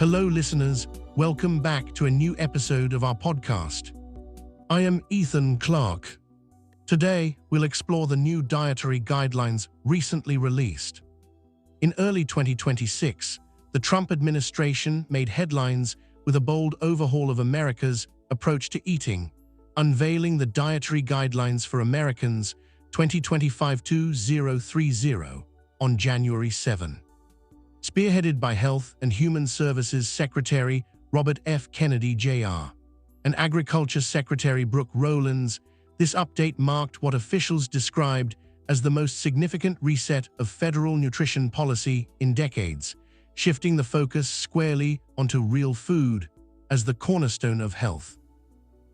Hello, listeners. Welcome back to a new episode of our podcast. I am Ethan Clark. Today, we'll explore the new dietary guidelines recently released. In early 2026, the Trump administration made headlines with a bold overhaul of America's approach to eating, unveiling the Dietary Guidelines for Americans 2025-2030 on January 7. Spearheaded by Health and Human Services Secretary Robert F. Kennedy, Jr., and Agriculture Secretary Brooke Rollins, this update marked what officials described as the most significant reset of federal nutrition policy in decades, shifting the focus squarely onto real food as the cornerstone of health.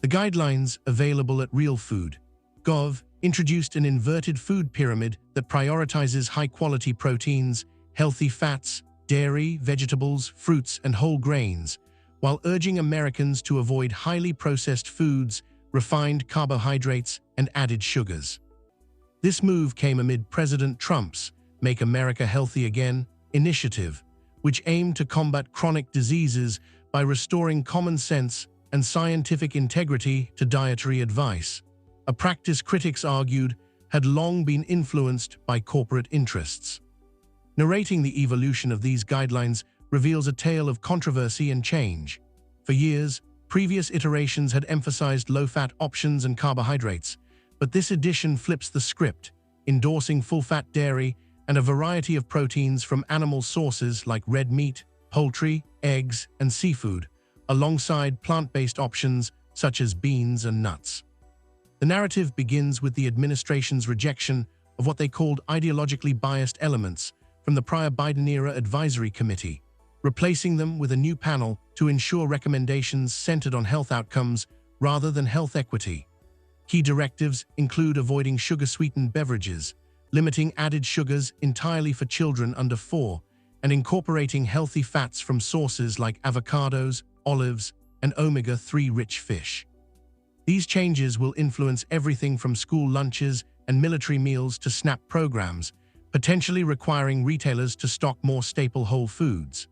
The guidelines, available at realfood.gov, introduced an inverted food pyramid that prioritizes high-quality proteins, healthy fats, dairy, vegetables, fruits, and whole grains, while urging Americans to avoid highly processed foods, refined carbohydrates, and added sugars. This move came amid President Trump's Make America Healthy Again initiative, which aimed to combat chronic diseases by restoring common sense and scientific integrity to dietary advice, a practice critics argued had long been influenced by corporate interests. Narrating the evolution of these guidelines reveals a tale of controversy and change. For years, previous iterations had emphasized low-fat options and carbohydrates, but this edition flips the script, endorsing full-fat dairy and a variety of proteins from animal sources like red meat, poultry, eggs, and seafood, alongside plant-based options such as beans and nuts. The narrative begins with the administration's rejection of what they called ideologically biased elements from the prior Biden-era advisory committee, replacing them with a new panel to ensure recommendations centered on health outcomes rather than health equity. Key directives include avoiding sugar-sweetened beverages, limiting added sugars entirely for children under 4, and incorporating healthy fats from sources like avocados, olives, and omega-3 rich fish. These changes will influence everything from school lunches and military meals to SNAP programs, potentially requiring retailers to stock more staple whole foods.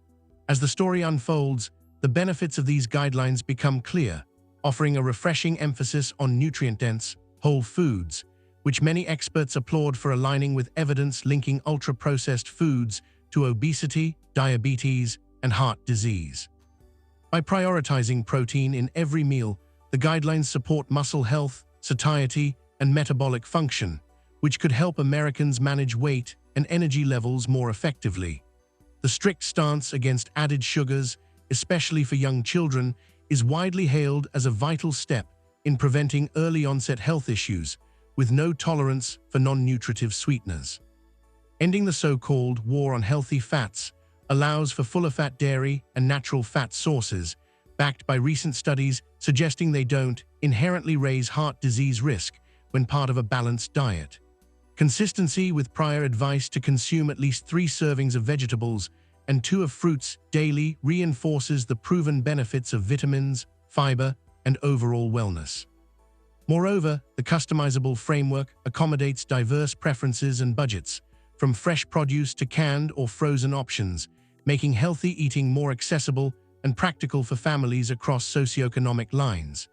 As the story unfolds, the benefits of these guidelines become clear, offering a refreshing emphasis on nutrient-dense, whole foods, which many experts applaud for aligning with evidence linking ultra-processed foods to obesity, diabetes, and heart disease. By prioritizing protein in every meal, the guidelines support muscle health, satiety, and metabolic function, which could help Americans manage weight and energy levels more effectively. The strict stance against added sugars, especially for young children, is widely hailed as a vital step in preventing early-onset health issues, with no tolerance for non-nutritive sweeteners. Ending the so-called war on healthy fats allows for fuller-fat dairy and natural fat sources, backed by recent studies suggesting they don't inherently raise heart disease risk when part of a balanced diet. Consistency with prior advice to consume at least 3 servings of vegetables and 2 of fruits daily reinforces the proven benefits of vitamins, fiber, and overall wellness. Moreover, the customizable framework accommodates diverse preferences and budgets, from fresh produce to canned or frozen options, making healthy eating more accessible and practical for families across socioeconomic lines.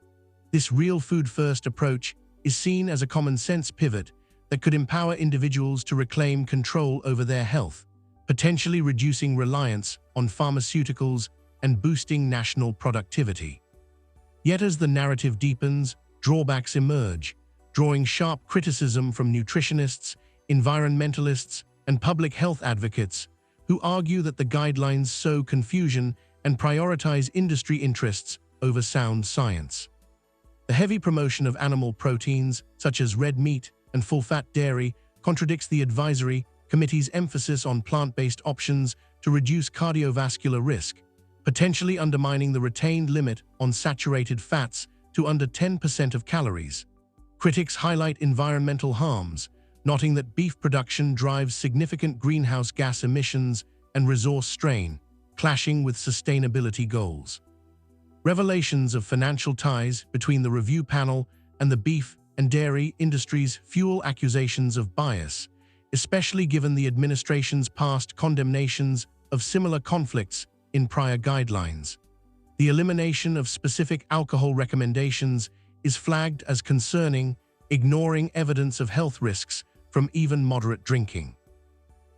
This real food-first approach is seen as a common-sense pivot that could empower individuals to reclaim control over their health, potentially reducing reliance on pharmaceuticals and boosting national productivity. Yet as the narrative deepens, drawbacks emerge, drawing sharp criticism from nutritionists, environmentalists, and public health advocates who argue that the guidelines sow confusion and prioritize industry interests over sound science. The heavy promotion of animal proteins, such as red meat and full-fat dairy, contradicts the advisory committee's emphasis on plant-based options to reduce cardiovascular risk, potentially undermining the retained limit on saturated fats to under 10% of calories. Critics highlight environmental harms, noting that beef production drives significant greenhouse gas emissions and resource strain, clashing with sustainability goals. Revelations of financial ties between the review panel and the beef and dairy industries fuel accusations of bias, especially given the administration's past condemnations of similar conflicts in prior guidelines. The elimination of specific alcohol recommendations is flagged as concerning, ignoring evidence of health risks from even moderate drinking.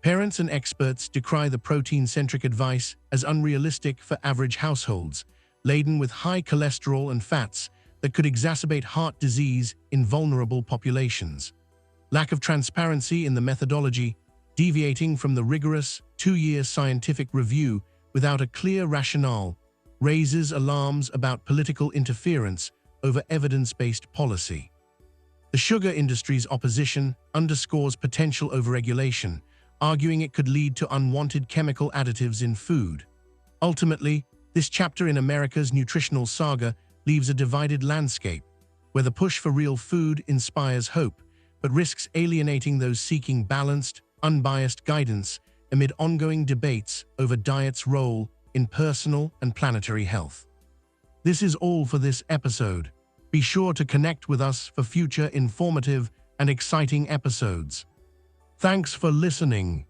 Parents and experts decry the protein-centric advice as unrealistic for average households, laden with high cholesterol and fats that could exacerbate heart disease in vulnerable populations. Lack of transparency in the methodology, deviating from the rigorous two-year scientific review without a clear rationale, raises alarms about political interference over evidence-based policy. The sugar industry's opposition underscores potential overregulation, arguing it could lead to unwanted chemical additives in food. Ultimately, this chapter in America's nutritional saga leaves a divided landscape, where the push for real food inspires hope, but risks alienating those seeking balanced, unbiased guidance amid ongoing debates over diet's role in personal and planetary health. This is all for this episode. Be sure to connect with us for future informative and exciting episodes. Thanks for listening.